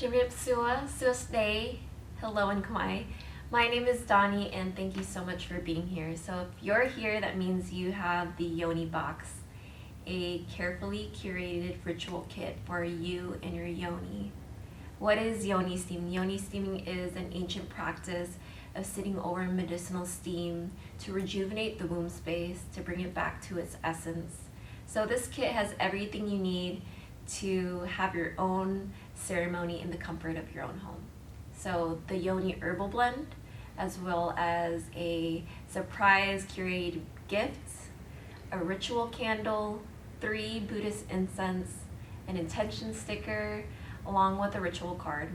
Jiripsua, Suasday, hello and Khmer. My name is Donnie and thank you so much for being here. So if you're here, that means you have the Yoni Box, a carefully curated ritual kit for you and your yoni. What is yoni steam? Yoni steaming is an ancient practice of sitting over medicinal steam to rejuvenate the womb space, to bring it back to its essence. So this kit has everything you need to have your own ceremony in the comfort of your own home. So the Yoni herbal blend, as well as a surprise curated gift, a ritual candle, 3 Buddhist incense, an intention sticker, along with a ritual card.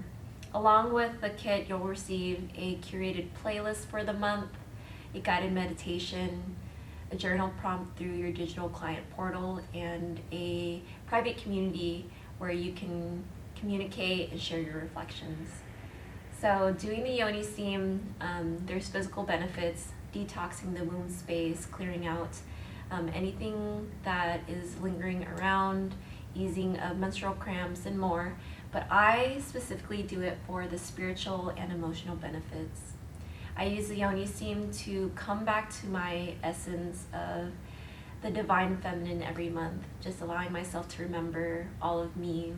Along with the kit, you'll receive a curated playlist for the month, a guided meditation, a journal prompt through your digital client portal, and a private community where you can communicate and share your reflections. So doing the Yoni steam, there's physical benefits, detoxing the womb space, clearing out anything that is lingering around, easing of menstrual cramps and more, but I specifically do it for the spiritual and emotional benefits. I use the Yoni steam to come back to my essence of the divine feminine every month, just allowing myself to remember all of me.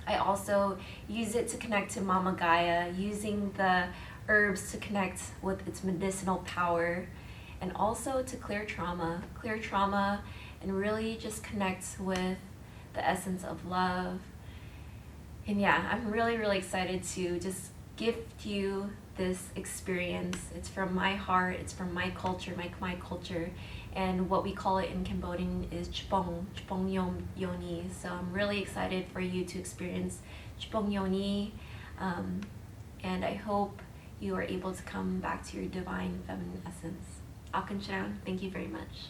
I also use it to connect to Mama Gaia, using the herbs to connect with its medicinal power, and also to clear trauma and really just connect with the essence of love. And yeah, I'm really excited to just gift you this experience. It's from my heart, it's from my culture, my Khmer culture, and what we call it in Cambodian is Chpong Yoni. So I'm really excited for you to experience Chpong Yoni, and I hope you are able to come back to your divine feminine essence. Akan Sharon, thank you very much.